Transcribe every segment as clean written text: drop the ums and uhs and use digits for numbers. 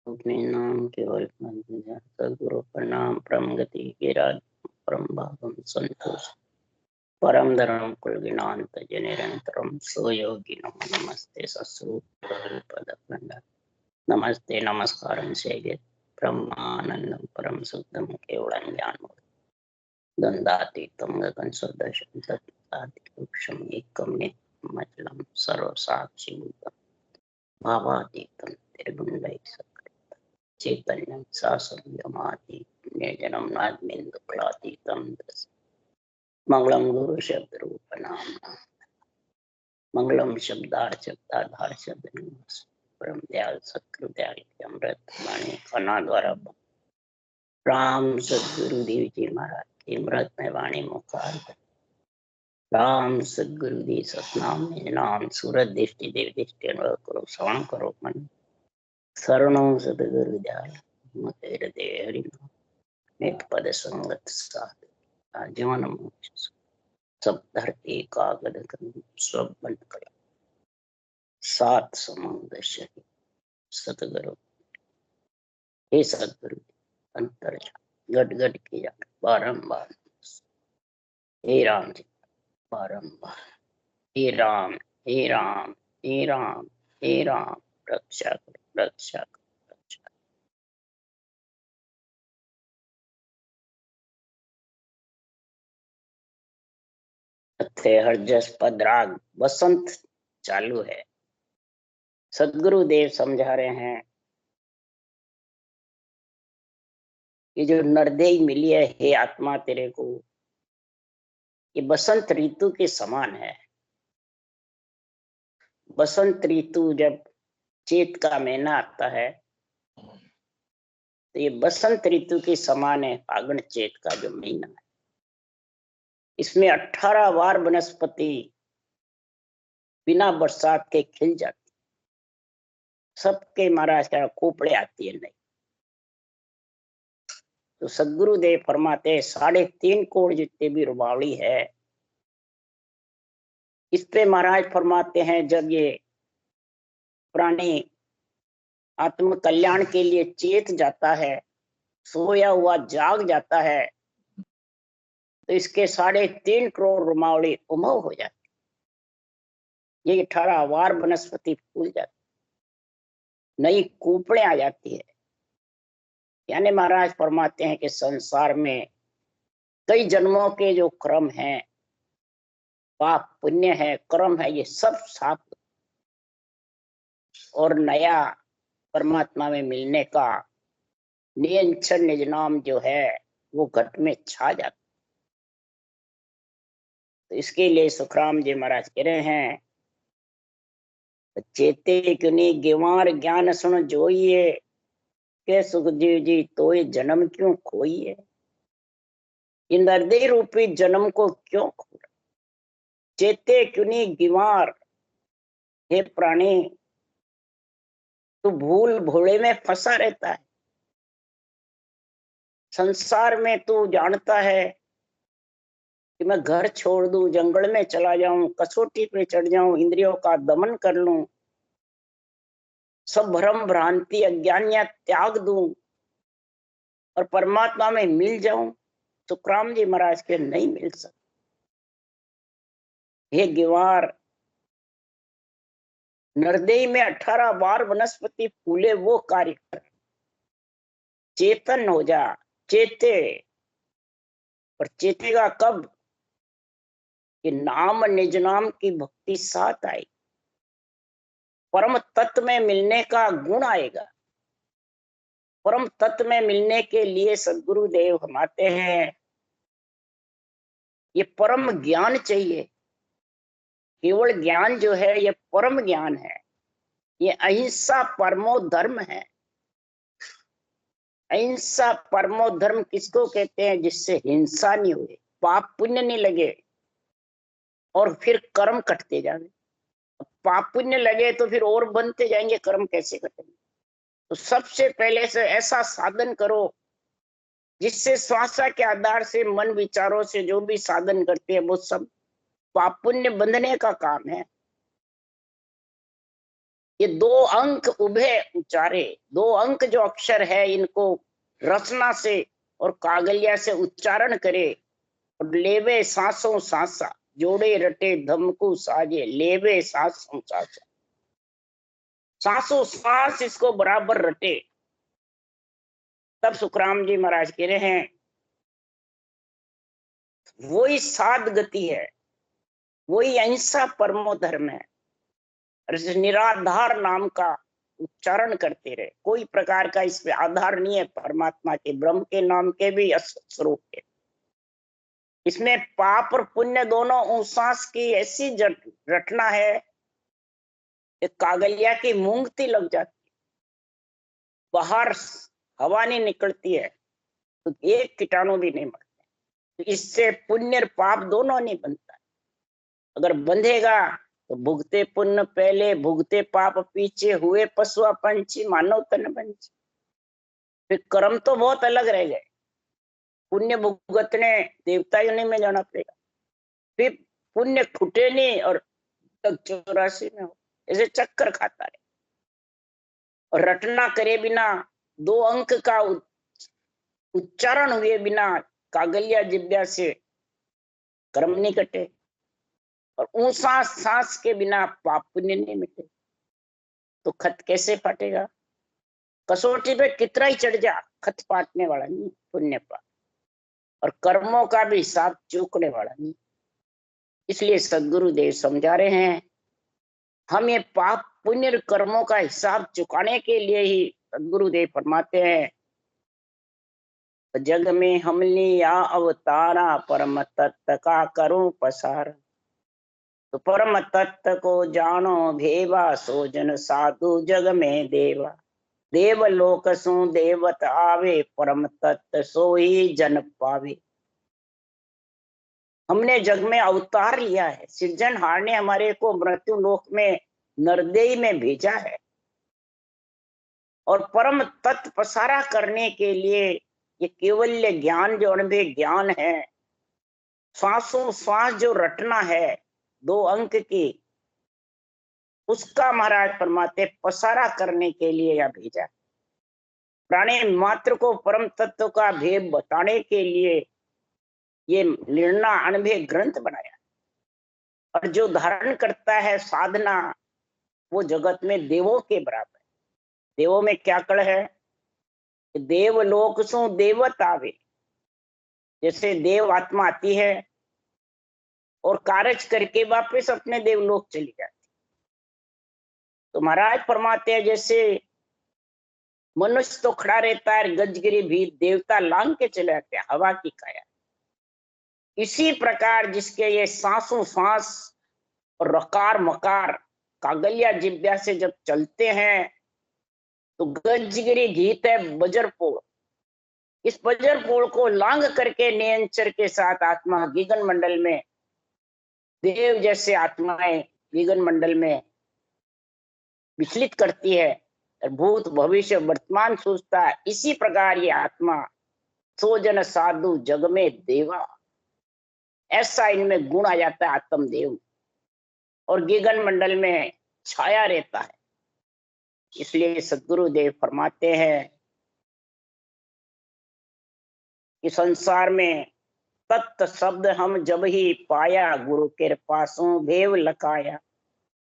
अपने नाम केवल सदगुरु प्रणाम परम गति गिराज परम भागम संतोष परम धर्म कुल ज्ञानत निरंतरम सोयोगी नमो नमस्ते सत्स्वरूप नमस्ते नमस्कारं सेव्य ब्रह्मानंदम परम शुद्धम केवलं ज्ञान दंडातीतम गगन सदृशं तत्तादिवृक्षम् एकं नित्यं अचलं सर्वसाक्षि भावातीतं त्रिगुणरहितं चैतन्यं शासनमादि निर्जनं नाद्मिन्दुक्लातीतं मंगलम गुरु शब्द रूप नाम मंगलम शब्दाधार शब्द परम दयाल सत्कृ दयाल अमृत वाणी कना द्वारा राम सदगुरुदेव जी महाराज की अमृत में वाणी मुखार राम सदगुरुदेव सतनाम निज नाम सूरत दृष्टि देव दृष्टि अनुभव करो श्रवण करो मन शरणों सदगुरु दयाल मत हृदय हरि नित पद संगत साध जीवन मोक्ष सब धरती कागद सब बंद कर सात समुद्र शरीर सतगुरु हे सतगुरु अंतर गट गट किया बारंबार हे राम जी बारंबार हे राम हे राम हे राम हे राम रक्षा करो रक्षा करो रक्षा हर जस पद राग बसंत चालू है। सदगुरु देव समझा रहे हैं कि जो नरदेह मिली है हे आत्मा तेरे को, ये बसंत ऋतु के समान है। बसंत ऋतु जब चैत का महीना आता है तो ये बसंत ऋतु के समान है। फागुन चैत का जो महीना है इसमें 18 बार वनस्पति बिना बरसात के खिल जाती, सबके महाराज का कोपड़े आती है नहीं। तो सदगुरु देव फरमाते 3.5 करोड़ जितने भी रुबावली है इस पे महाराज फरमाते हैं जब ये प्राणी आत्म कल्याण के लिए चेत जाता है, सोया हुआ जाग जाता है, तो इसके 3.5 करोड़ रुमावली उमव हो जाती, ये 18 बार वनस्पति फूल जाती, नई कूपड़े आ जाती है। यानी महाराज फरमाते हैं कि संसार में कई जन्मों के जो क्रम हैं, पाप पुण्य है, कर्म है, ये सब साफ और नया परमात्मा में मिलने का नियंत्रण निज नाम जो है वो घट में छा जाता। तो इसके लिए सुखराम जी महाराज कह रहे हैं चेते क्यों गिवार ज्ञान सुन जोइए के सुखदेव जी तो ये जन्म क्यों खोइए, इन हृदय रूपी जन्म को क्यों खो। चेते क्यों गिवार, हे प्राणी तू भूल भोले में फंसा रहता है। संसार में तू जानता है कि मैं घर छोड़ दूं, जंगल में चला जाऊं, कसौटी पे चढ़ जाऊं, इंद्रियों का दमन कर लूं, सब भ्रम भ्रांति अज्ञानियां त्याग दूं और परमात्मा में मिल जाऊं। सुखराम जी महाराज के नहीं मिल सकते। हे गिवार, नरदेही में 18 बार वनस्पति फूले वो कार्य कर, चेतन हो जा, चेते। और चेतेगा कब कि नाम निज नाम की भक्ति साथ आई, परम तत्व में मिलने का गुण आएगा। परम तत्व में मिलने के लिए सदगुरु देव फरमाते हैं ये परम ज्ञान चाहिए। केवल ज्ञान जो है ये परम ज्ञान है, ये अहिंसा परमो धर्म है। अहिंसा परमो धर्म किसको कहते हैं? जिससे हिंसा नहीं हुए, पाप पुण्य नहीं लगे और फिर कर्म कटते जाए। पाप पुण्य लगे तो फिर और बनते जाएंगे, कर्म कैसे कटेंगे? तो सबसे पहले से ऐसा साधन करो जिससे श्वासा के आधार से मन विचारों से जो भी साधन करते हैं वो सब पाप पुण्य बंधने का काम है। ये 2 अंक उभे उच्चारे, 2 अंक जो अक्षर है इनको रचना से और कागलिया से उच्चारण करे और लेवे सांसों सांसा, जोड़े रटे धमकू साजे, लेवे सांसों सांसा, सांसों सांस इसको बराबर रटे। तब सुखराम जी महाराज कह रहे हैं वही साध गति है, वही अहिंसा परमो धर्म है। और इस निराधार नाम का उच्चारण करते रहे, कोई प्रकार का इसमें आधार नहीं है, परमात्मा के ब्रह्म के नाम के भी स्वरूप है। इसमें पाप और पुण्य दोनों उसास की ऐसी रटना है कि कागलिया की मूंगती लग जाती, बाहर हवा नहीं निकलती है तो एक कीटाणु भी नहीं मरते। तो इससे पुण्य और पाप दोनों नहीं बनता। अगर बंधेगा तो भुगते पुण्य पहले, भुगते पाप पीछे, हुए पशुआ पंछी मानव तन पंछी। फिर कर्म तो बहुत अलग रह गए, पुण्य भुगतने देवता योनि में जाना पड़ेगा, फिर पुण्य खुटे नहीं और 84 में हो, ऐसे चक्कर खाता है। और रटना करे बिना, 2 अंक का उच्चारण हुए बिना कागलिया जिब्या से कर्म नहीं कटे, और ऊंसा सांस के बिना पाप पुण्य नहीं मिटे। तो खत कैसे फाटेगा? कसौटी पे कितना ही चढ़ जा, खत फाटने वाला नहीं, पुण्य पाप और कर्मों का भी हिसाब चूकने वाला नहीं। इसलिए सदगुरुदेव समझा रहे हैं, हम ये पाप पुण्य कर्मों का हिसाब चुकाने के लिए ही सदगुरुदेव फरमाते हैं जग में हमने या अवतारा, परम तत्व का करूं पसार। तो परम तत्व को जानो भेवा, सो जन साधु जग में देवा। देवलोक सु देवत आवे, परम तत्व सो ही जन पावे। हमने जग में अवतार लिया है, सृजनहार ने हमारे को मृत्यु लोक में नरदेही में भेजा है, और परम तत्व पसारा करने के लिए ये केवल्य ज्ञान जो अनुभव ज्ञान है, श्वासों श्वास जो रटना है 2 अंक की, उसका महाराज फरमाते पसारा करने के लिए यह भेजा। प्राणी मात्र को परम तत्व का भेद बताने के लिए ये निर्णय अनुभव ग्रंथ बनाया। और जो धारण करता है साधना, वो जगत में देवों के बराबर। देवों में क्या कड़ है? देवलोक सु देवत आवे, जैसे देव आत्मा आती है और कार्य करके वापस अपने देवलोक चली जाती। तो महाराज फरमाते हैं जैसे मनुष्य तो खड़ा रहता है गजगिरी भी, देवता लांग के चले जाते हैं हवा की काया। इसी प्रकार जिसके ये सांसों सांस और रकार मकार कागलिया जिब्या से जब चलते हैं तो गजगिरी गीत है बजरपोड़। इस बजरपोड़ को लांग करके नियंचर के साथ आत्मा गीगन मंडल में, देव जैसे आत्माएं गीगन मंडल में विचलित करती है, भूत भविष्य वर्तमान सोचता है। इसी प्रकार ये आत्मा सोजन साधु जग में देवा, ऐसा इनमें गुण आ जाता है आत्मदेव, और गीगन मंडल में छाया रहता है। इसलिए सदगुरुदेव फरमाते हैं कि संसार में तत्त शब्द हम जब ही पाया, गुरु के पासों भेव लकाया।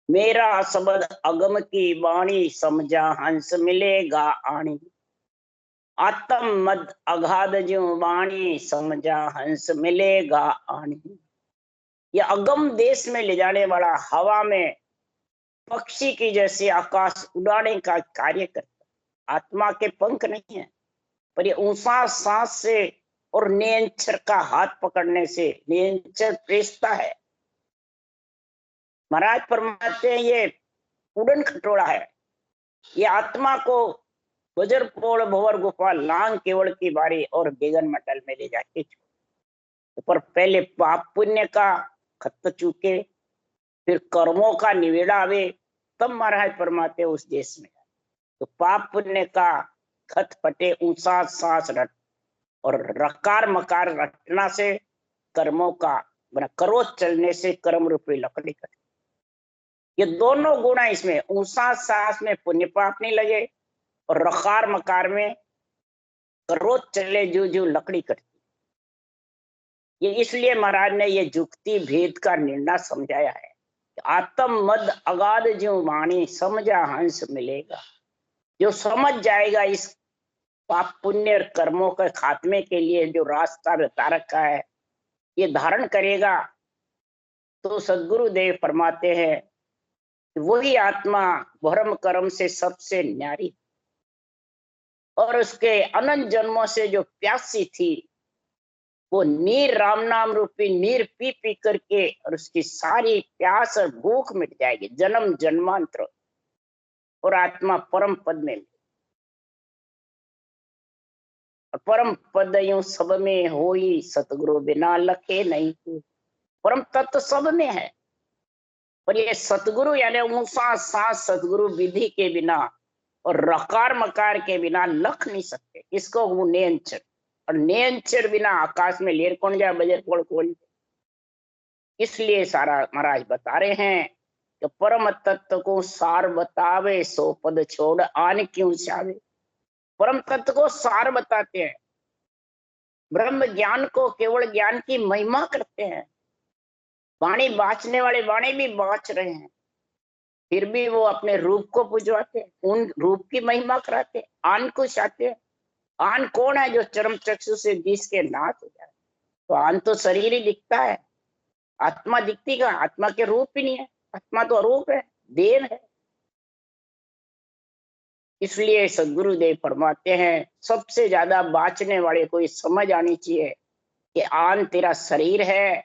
मेरा शब्द अगम की वाणी, समझा हंस मिलेगा आणी। आत्म मद अगाध जो वाणी, समझा हंस मिलेगा आणी। यह अगम देश में ले जाने वाला, हवा में पक्षी की जैसे आकाश उड़ाने का कार्य करता। आत्मा के पंख नहीं है, पर ये ऊंचा सांस से और नियंचर का हाथ पकड़ने से नियंचर प्रेसता है। महाराज फरमाते हैं ये उड़न खटोला है, ये आत्मा को वज्रपोल भवर गुफा लांग केवल की बारी और बेगन मंडल में ले जाके छोड़। पर पहले पाप पुण्य का खत चूके, फिर कर्मों का निवेड़ा आवे, तब महाराज फरमाते उस देश में। तो पाप पुण्य का खत फटे, ऊंचा सांस रट और रकार मकार रटना से कर्मों का करो चलने से कर्म रूपी लकड़ी कटे। ये दोनों गुण है इसमें। ऊंसा सांस में पुण्य पाप नहीं लगे, और रखार मकार में रोज चले जू जू लकड़ी कटती। ये इसलिए महाराज ने ये जुक्ति भेद का निर्णय समझाया है। आत्म मद अगाध जो वाणी समझा हंस मिलेगा। जो समझ जाएगा इस पाप पुण्य और कर्मों के खात्मे के लिए जो रास्ता बता रखा है, ये धारण करेगा, तो सदगुरुदेव फरमाते हैं कि वही आत्मा भरम कर्म से सबसे न्यारी, और उसके अनंत जन्मों से जो प्यासी थी, वो नीर राम नाम रूपी नीर पी पी करके, और उसकी सारी प्यास और भूख मिट जाएगी जन्म जन्मांतर, और आत्मा परम पद में। और परम पद यूं सब में होई, सतगुरु बिना लखे नहीं। परम तत्व सब में है, पर ये सतगुरु यानी ऊंसा सांस सतगुरु विधि के बिना और रकार मकार के बिना लख नहीं सकते। इसको वो नेंचर, और नेंचर बिना आकाश में लेर कौन जाए, बजर कोल कौन। इसलिए सारा महाराज बता रहे हैं कि परम तत्व को सार बतावे, सो पद छोड़ आन क्यों चावे। परम तत्व को सार बताते हैं, ब्रह्म ज्ञान को केवल ज्ञान की महिमा करते हैं। वाणी बाँचने वाले वाणी भी बाँच रहे हैं, फिर भी वो अपने रूप को पुजवाते, उन रूप की महिमा कराते, आन को चाहते। आन कौन है? जो चरम चक्षु से दिस के नाश हो जाए। तो आन तो शरीर ही दिखता है, आत्मा दिखती का? आत्मा के रूप ही नहीं है, आत्मा तो अरूप है, देव है। इसलिए सदगुरुदेव फरमाते हैं सबसे ज्यादा बाँचने वाले को ये समझ आनी चाहिए कि आन तेरा शरीर है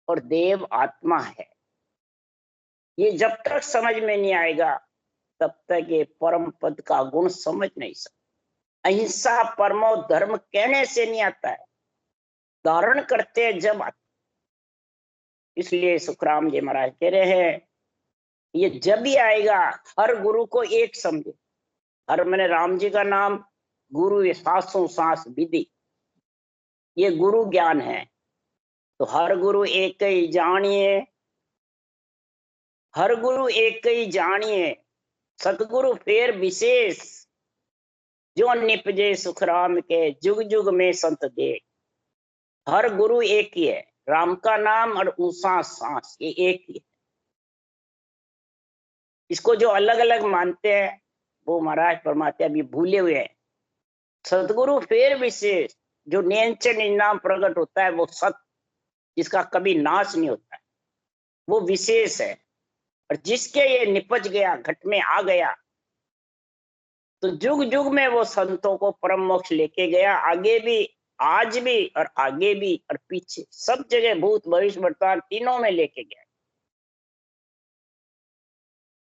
और देव आत्मा है। ये जब तक समझ में नहीं आएगा तब तक ये परम पद का गुण समझ नहीं सकते। अहिंसा परमो धर्म कहने से नहीं आता है, धारण करते हैं जब आता। इसलिए सुखराम जी महाराज कह रहे हैं ये जब ही आएगा, हर गुरु को एक समझे। हर मैंने राम जी का नाम, गुरु ये सांसों सांस विधि, ये गुरु ज्ञान है। तो हर गुरु एक ही जानिए, हर गुरु एक ही जानिए, सतगुरु फेर विशेष, जो निपजे सुखराम के जुग जुग में संत दे। हर गुरु एक ही है, राम का नाम और ऊंसा सांस ये एक ही है। इसको जो अलग अलग मानते हैं वो महाराज फरमाते अभी भूले हुए हैं। सतगुरु फेर विशेष, जो नियंचन नाम प्रकट होता है वो सत, जिसका कभी नाश नहीं होता है, वो विशेष है। और जिसके ये निपज गया, घट में आ गया, तो जुग जुग में वो संतों को परम मोक्ष लेके गया, आगे भी, आज भी और आगे भी और पीछे सब जगह, भूत भविष्य वर्तमान तीनों में लेके गया।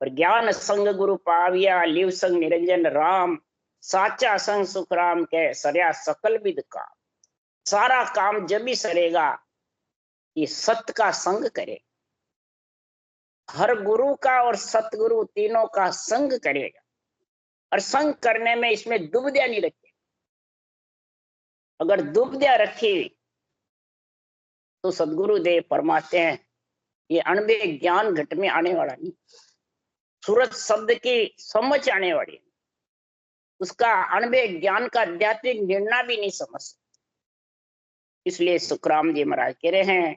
पर ज्ञान संग गुरु पाविया, लिव संग निरंजन राम, साचा संग सुख राम के सरया सकल विद काम। सारा काम जब भी सरेगा ये सत्य का संग करे, हर गुरु का और सतगुरु तीनों का संग करेगा। और संग करने में इसमें दुविधा नहीं रखे। अगर दुविधा रखी तो सदगुरुदेव फरमाते हैं ये अणबे ज्ञान घट में आने वाला नहीं, सूरत शब्द की समझ आने वाली, उसका अणबे ज्ञान का आध्यात्मिक निर्णय भी नहीं समझ सकते। इसलिए सुखराम जी महाराज कह रहे हैं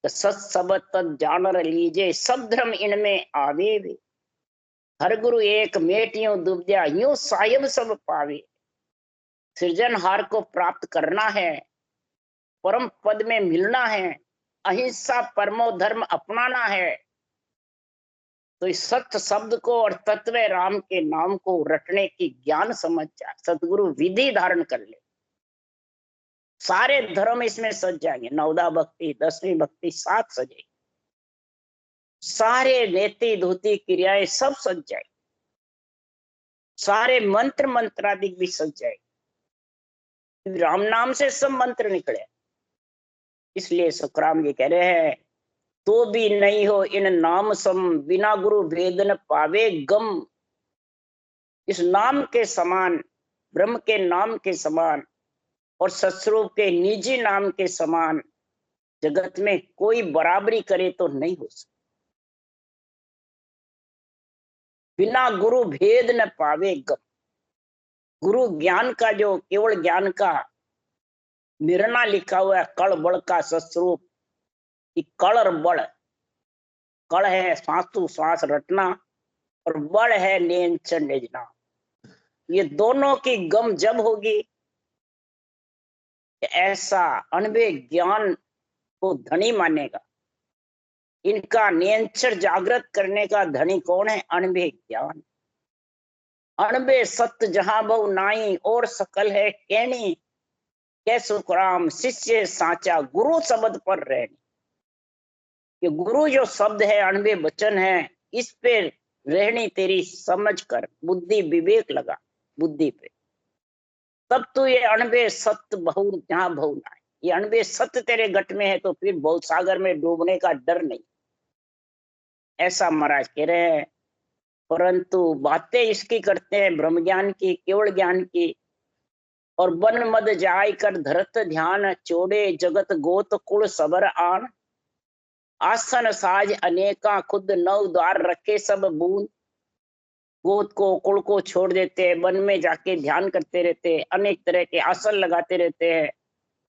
तो सत सब तत् जानर लीजे, सब धर्म इनमें आवे वे। हर गुरु एक मेटियों दुविधा, यूं सायब सब पावे। सृजनहार को प्राप्त करना है, परम पद में मिलना है, अहिंसा परमो धर्म अपनाना है, तो इस सत्य शब्द को और तत्व राम के नाम को रटने की ज्ञान समझ जाए, सतगुरु विधि धारण कर ले, सारे धर्म इसमें सज जाएंगे। नवदा भक्ति, 10वीं भक्ति साथ सजेगी, सारे नेति धोती क्रियाएं सब सज जाएगी, सारे मंत्र मंत्रादिक भी सज जाएगी। राम नाम से सब मंत्र निकले। इसलिए सुखराम जी कह रहे हैं तो भी नहीं हो इन नाम सम, बिना गुरु भेद न पावे गम। इस नाम के समान, ब्रह्म के नाम के समान और सत्स्वरूप के निजी नाम के समान जगत में कोई बराबरी करे तो नहीं हो सकता। बिना गुरु भेद न पावे गम। गुरु ज्ञान का जो केवल ज्ञान का निर्णा लिखा हुआ है, कड़ बड़ का सस्वरूप, कड़ और बड़, कड़ है सांसु श्वास रटना और बड़ है नियंत्रण निजना। ये दोनों की गम जब होगी, ऐसा अनबे ज्ञान को धनी मानेगा। इनका नियंत्रण जागृत करने का धनी कौन है? अनबे ज्ञान। अनबे सत्य जहां बहु नाई और सकल है कहनी, कै सुखराम शिष्य साचा गुरु शब्द पर रहनी। ये गुरु जो शब्द है, अनबे वचन है, इस पे रहनी तेरी समझ कर, बुद्धि विवेक लगा बुद्धि पे, तब तो ये अनबे सत्य बहु जहां बहु नाई, ये अनबे सत्य तेरे गट में है तो फिर बहुत सागर में डूबने का डर नहीं, ऐसा महाराज कह रहे हैं। परंतु बातें इसकी करते हैं ब्रह्म ज्ञान की, केवल ज्ञान की। और बन मद जाय कर धरत ध्यान, चोड़े जगत गोत कुल सबर आन। आसन साज अनेका खुद नव द्वार रखे सब बूंद। गोत को कुल को छोड़ देते हैं, वन में जाके ध्यान करते रहते हैं, अनेक तरह के आसन लगाते रहते हैं।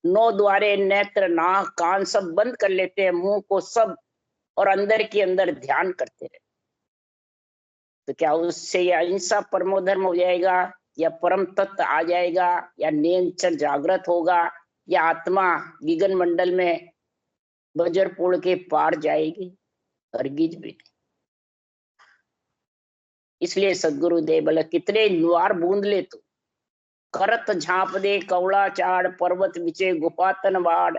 9 द्वारे नेत्र नाक कान सब बंद कर लेते हैं, मुंह को सब, और अंदर के अंदर ध्यान करते रहते। तो क्या उससे यह अहिंसा परमो धर्म हो जाएगा, या परम तत्व आ जाएगा, या नियंत्रण जागृत होगा, या आत्मा गगन मंडल में वज्रपुर के पार जाएगी? हरगिज भी नहीं। इसलिए सदगुरु दे बोले कितने द्वार बूंद ले तू, करत झांप दे कवड़ा चाड़, पर्वत बिचे गुफा तनवाड़।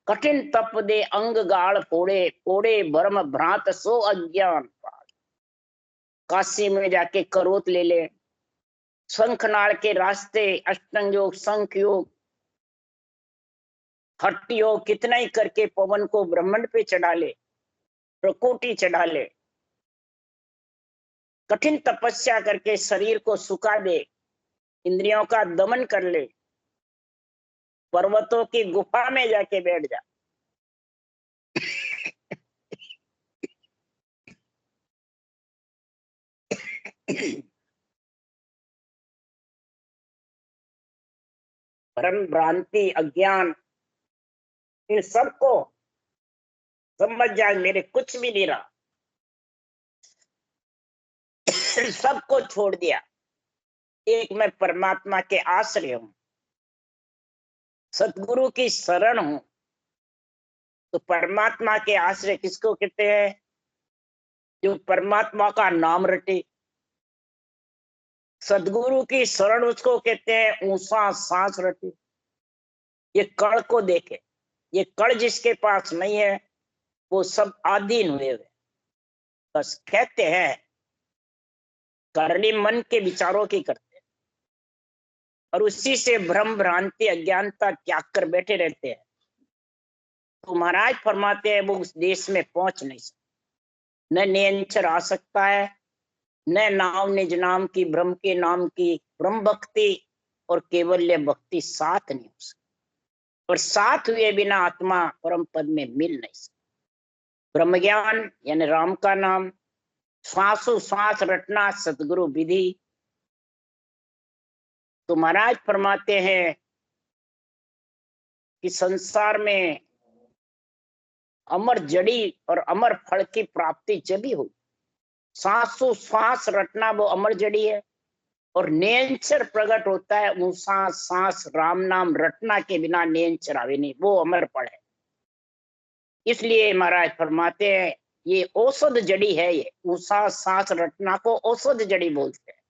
कठिन तप दे अंग गाड़ फोड़े, फोड़े भ्रम भ्रांत सो अज्ञान पाड़। काशी में जाके करोत ले ले, शंखनाड़ के रास्ते अष्टांग योग, संख योग, हठ योग, कितना ही करके पवन को ब्रह्मांड पे चढ़ा ले, प्रकोटि चढ़ा ले, कठिन तपस्या करके शरीर को सुखा दे, इंद्रियों का दमन कर ले, पर्वतों की गुफा में जाके बैठ जा। भ्रम भ्रांति अज्ञान, इन सबको समझ जा, मेरे कुछ भी नहीं रहा, सबको छोड़ दिया, एक मैं परमात्मा के आश्रय हूं, सतगुरु की शरण हूं। तो परमात्मा के आश्रय किसको कहते हैं? जो परमात्मा का नाम रटे। सदगुरु की शरण उसको कहते हैं ऊंचा सांस रटे। ये कण को देखे, ये कण जिसके पास नहीं है वो सब आधीन हुए हुए, बस कहते हैं करनी मन के विचारों की करते हैं, और उसी से भ्रम भ्रांति अज्ञानता त्याग कर बैठे रहते हैं। तो महाराज फरमाते हैं वो उस देश में पहुंच नहीं सकते। न नियंत्रण आ सकता है, न नाम निज नाम की, ब्रह्म के नाम की ब्रह्म भक्ति और केवल्य भक्ति साथ नहीं हो सकती, और साथ हुए बिना आत्मा परम पद में मिल नहीं सकती। ब्रह्म ज्ञान यानी राम का नाम, श्वासो श्वास रटना सतगुरु विधि। तो महाराज फरमाते हैं कि संसार में अमर जड़ी और अमर फल की प्राप्ति जब ही हुई। सांसो श्वास रटना वो अमर जड़ी है, और नियंत्रण प्रकट होता है ऊंसा सांस राम नाम रटना के बिना नियंत्रण आवे नहीं, वो अमर फल है। इसलिए महाराज फरमाते हैं ये औषध जड़ी है, ये ऊंसा सांस रटना को औषध जड़ी बोलते हैं।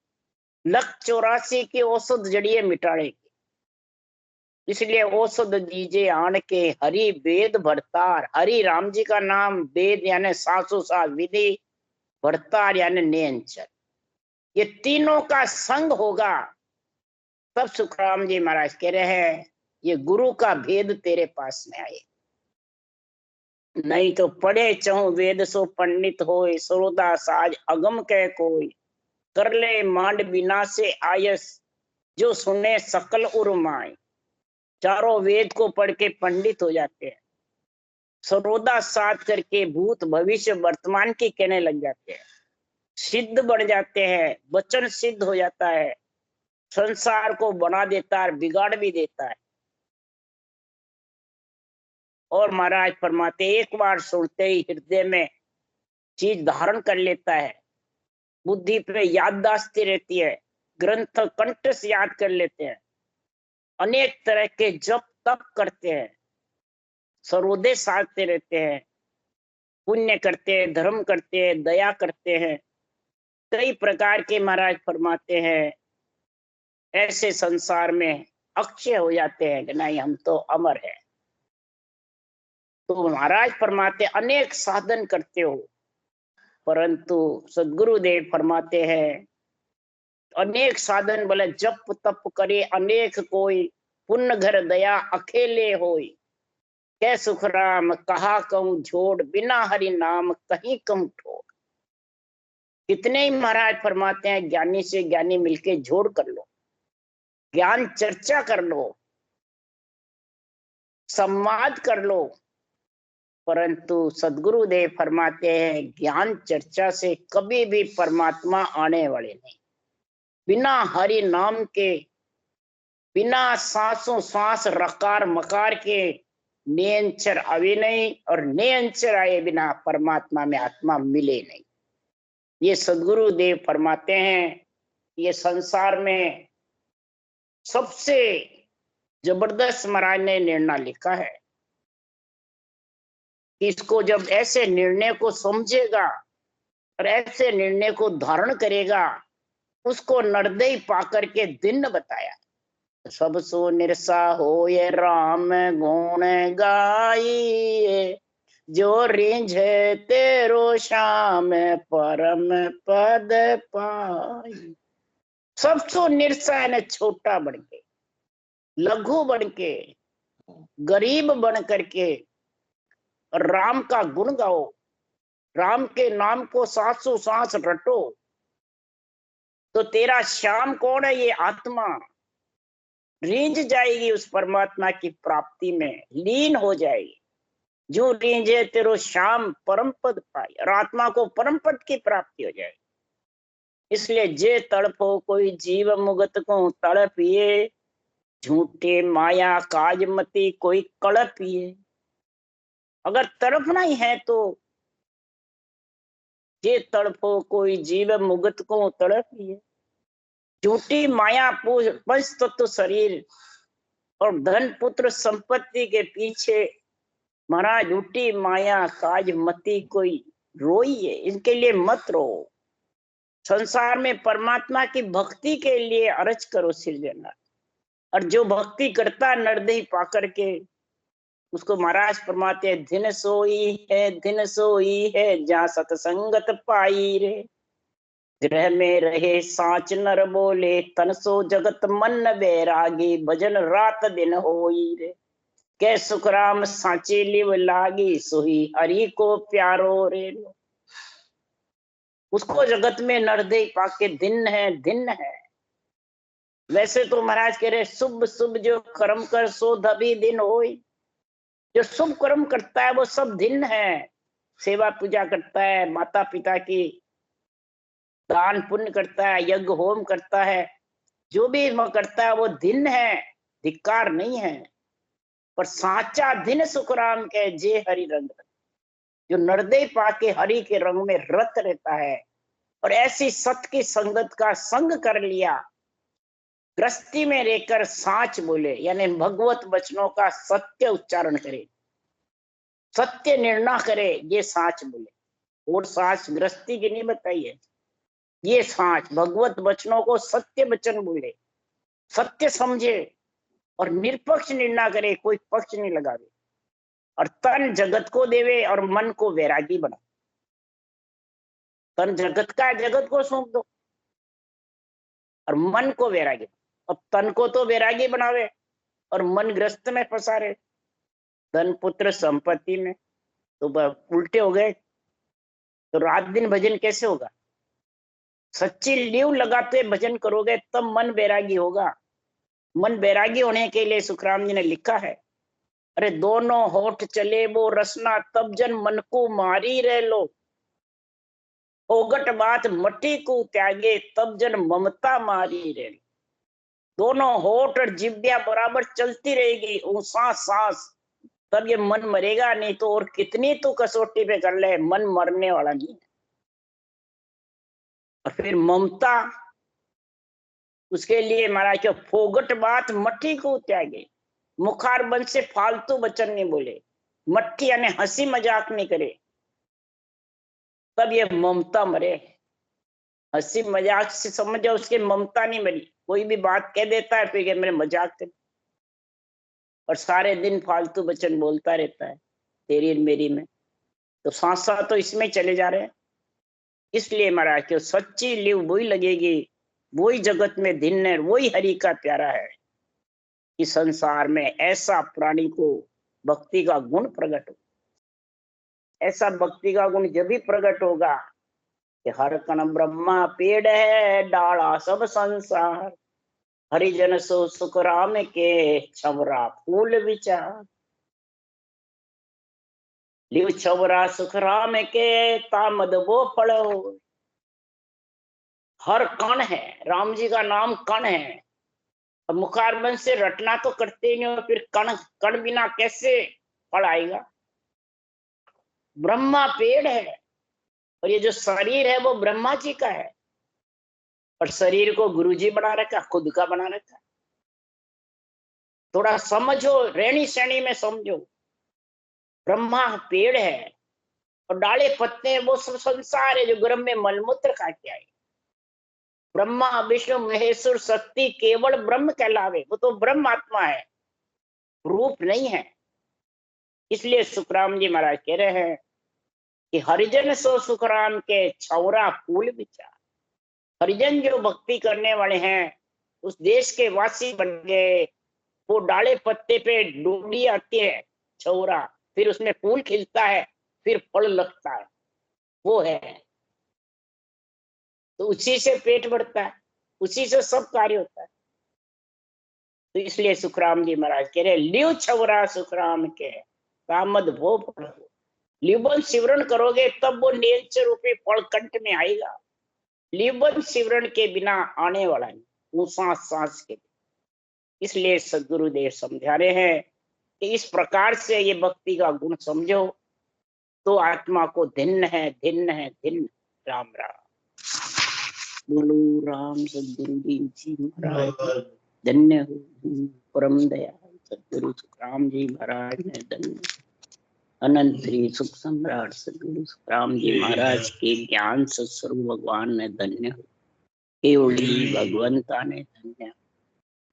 184 की औषध जड़ी है मिटाने की। इसलिए औषध दीजे आन के हरि वेद भरतार। हरि राम जी का नाम, वेद यानी सासु सास विधि, भरतार यानी नियंत्रण, ये तीनों का संग होगा तब सुखराम जी महाराज कह रहे हैं ये गुरु का भेद तेरे पास में आए। नहीं तो पढ़े चहु वेद सो पंडित होए, सरोदा साज अगम कह कोई। कर ले मांड बिना से आयस, जो सुने सकल उर्माए। चारों वेद को पढ़ के पंडित हो जाते हैं, सरोदा साध करके भूत भविष्य वर्तमान की कहने लग जाते हैं, सिद्ध बन जाते हैं, वचन सिद्ध हो जाता है, संसार को बना देता है, बिगाड़ भी देता है। और महाराज फरमाते एक बार सुनते ही हृदय में चीज धारण कर लेता है, बुद्धि पे याददाश्त रहती है, ग्रंथ कंठ से याद कर लेते हैं, अनेक तरह के जप तप करते हैं, सर्वोदय साधते रहते हैं, पुण्य करते हैं, धर्म करते हैं, दया करते हैं, कई प्रकार के महाराज फरमाते हैं। ऐसे संसार में अक्षय हो जाते हैं कि नहीं हम तो अमर है। तो महाराज फरमाते अनेक साधन करते हो, परंतु सदगुरुदेव फरमाते हैं अनेक साधन बोले जप तप करे अनेक कोई, पुण्य घर दया अकेले होई, कै सुख राम कहा कहूं झोड़, बिना हरि नाम कहीं कहूं ठोड़। कितने ही महाराज फरमाते हैं ज्ञानी से ज्ञानी मिलके जोड़ कर लो, ज्ञान चर्चा कर लो, संवाद कर लो, परंतु सदगुरुदेव फरमाते हैं ज्ञान चर्चा से कभी भी परमात्मा आने वाले नहीं। बिना हरि नाम के, बिना सांसों सांस रकार मकार के नियंचर आवे नहीं, और नियंचर आए बिना परमात्मा में आत्मा मिले नहीं। ये सदगुरुदेव फरमाते हैं। ये संसार में सबसे जबरदस्त महाराज ने निर्णय लिखा है कि इसको जब ऐसे निर्णय को समझेगा और ऐसे निर्णय को धारण करेगा, उसको निर्दयी पाकर के दिन बताया। सब सो निरसा हो ये राम गुण गाई, जो रिंझ तेरो श्याम परम पद पाई। सबसो निरसा है, छोटा बन के, लघु बन के, गरीब बन करके राम का गुण गाओ, राम के नाम को सांसों सांस रटो, तो तेरा श्याम कौन है? ये आत्मा रींझ जाएगी उस परमात्मा की प्राप्ति में, लीन हो जाएगी। जो रींझे तेरो श्याम परम पद पाई, और आत्मा को परम पद की प्राप्ति हो जाएगी। इसलिए जे तड़पो कोई जीव मुगत को तड़पिए, झूठे माया काजमती कोई कड़पिए। अगर तड़पना ही है तो जे तड़पो कोई जीव मुगत को तड़पिए। झूठी माया पंच तत्व शरीर और धन पुत्र संपत्ति के पीछे महाराज झूठी माया काज मती कोई रोई है, इनके लिए मत रो। संसार में परमात्मा की भक्ति के लिए अर्ज करो सिरजना, और जो भक्ति करता निर्दयी पाकर के, उसको महाराज फरमाते हैं दिन सोई है, दिन सोई है जहाँ सतसंगत पाई रे। गृह में रहे साच नर बोले, तन सो जगत मन बैरागी, भजन रात दिन होई रे। कै सुख राम साचे लिव लागी, सोही हरि को प्यारो रे। उसको जगत में नरदे पाके दिन है, दिन है। वैसे तो महाराज कह रहे शुभ शुभ जो कर्म कर सो धभी दिन होई। जो शुभ कर्म करता है वो सब दिन है। सेवा पूजा करता है, माता पिता की दान पुण्य करता है, यज्ञ होम करता है, जो भी करता है वो दिन है, धिक्कार नहीं है। पर साचा दिन सुखराम के जे हरि रंग, जो नरदे पाके हरि के रंग में रत रहता है और ऐसी सत की संगत का संग कर लिया, गृहस्थी में रहकर साच बोले, यानी भगवत वचनों का सत्य उच्चारण करे, सत्य निर्णय करे, ये साच बोले। और साच गृहस्थी की नहीं बताई है, ये साच भगवत वचनों को सत्य वचन बोले, सत्य समझे और निरपक्ष निर्णय करे, कोई पक्ष नहीं लगावे, और तन जगत को देवे और मन को वैरागी बना। तन जगत का, जगत को सौंप दो, और मन को वैरागी। अब तन को तो वैरागी बनावे और मन ग्रस्त में फंसा रहे, धन पुत्र संपत्ति में, तो उल्टे हो गए। तो रात दिन भजन कैसे होगा? सच्ची लीव लगाते भजन करोगे तब मन वैरागी होगा। मन वैरागी होने के लिए सुखराम जी ने लिखा है, अरे दोनों होठ चले वो रसना, तब जन मन को मारी रह लो। ओगट बात मट्टी को त्यागे, तब जन ममता मारी रेणी। दोनों होठ और जिब्या बराबर चलती रहेगी, वो सांस सांस, तब ये मन मरेगा। नहीं तो और कितनी तू कसौटी पे कर ले, मन मरने वाला नहीं है। और फिर ममता, उसके लिए महाराज क्या, फोगट बात मट्टी को त्यागे, मुखार बंद से फालतू वचन नहीं बोले, मट्टी यानी हंसी मजाक नहीं करे, तब ये ममता मरे। हंसी मजाक से समझो, उसकी ममता नहीं मरी। कोई भी बात कह देता है फिर मेरे मजाक कर, और सारे दिन फालतू वचन बोलता रहता है तेरी और मेरी में, तो साथ साथ तो इसमें चले जा रहे हैं। इसलिए महाराज क्यों, सच्ची लिव वही लगेगी, वही जगत में दिन है, वही हरि का प्यारा है। इस संसार में ऐसा प्राणी को भक्ति का गुण प्रकट हो, ऐसा भक्ति का गुण जब भी प्रकट होगा कि हर कण ब्रह्मा पेड़ है, डाला सब संसार, हरिजन सो सुख राम के, छवरा फूल विचार। लिव छवरा सुख राम के, तामद वो फल हो। हर कण है, राम जी का नाम कण है। अब मुखारबंद से रटना तो करते ही नहीं हो, फिर कण कण बिना कैसे फल आएगा। ब्रह्मा पेड़ है, और ये जो शरीर है वो ब्रह्मा जी का है, और शरीर को गुरु जी बना रखा, खुद का बना रखा। थोड़ा समझो, रेणी श्रेणी में समझो। ब्रह्मा पेड़ है, और डाले पत्ते वो सब संसार है जो गर्भ में मलमूत्र खा के आए। ब्रह्मा विष्णु महेश्वर शक्ति केवल ब्रह्म कहलावे, वो तो ब्रह्म आत्मा है, रूप नहीं है। इसलिए सुखराम जी महाराज कह रहे हैं कि हरिजन सो सुखराम के, छौरा फूल विचार। हरिजन जो भक्ति करने वाले हैं, उस देश के वासी बन गए। वो डाले पत्ते पे डूबी आती है छौरा, फिर उसमें फूल खिलता है, फिर फल लगता है, वो है। तो उसी से पेट बढ़ता है, उसी से सब कार्य होता है। तो इसलिए सुखराम जी महाराज कह रहे, लिव छवरा सुखराम के, कामद भो फल। लिवन सिवरण करोगे तब वो नीलच रूपी फल कंठ में आएगा। लिवन सिवरण के बिना आने वाला नहीं, वो सांस सांस के। इसलिए सदगुरुदेव समझा रहे हैं कि इस प्रकार से ये भक्ति का गुण समझो, तो आत्मा को धिन्न है, धिन्न है, धिन्न। राम राम। बोलो राम सदगुरुदेव जी महाराज धन्य हो। परम दया सदगुरु सुखराम जी महाराज ने धन्य। अनंत सुख सम्राट सदगुरु सुखराम जी महाराज के ज्ञान सत्स्वरूप भगवान ने धन्य हो। केवली भगवंता ने धन्य,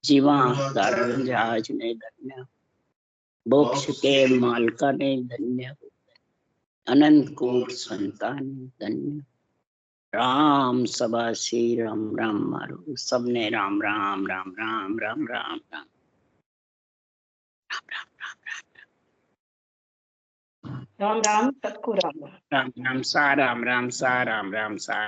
जीवा धारण जहाज ने धन्य, मोक्ष के मालका ने धन्य हो, अनंत कोट संतान धन्य। राम सभा श्री राम राम मारो, सबने राम राम राम राम राम राम राम राम राम सतगुरु राम राम राम सा राम राम सा राम राम सा।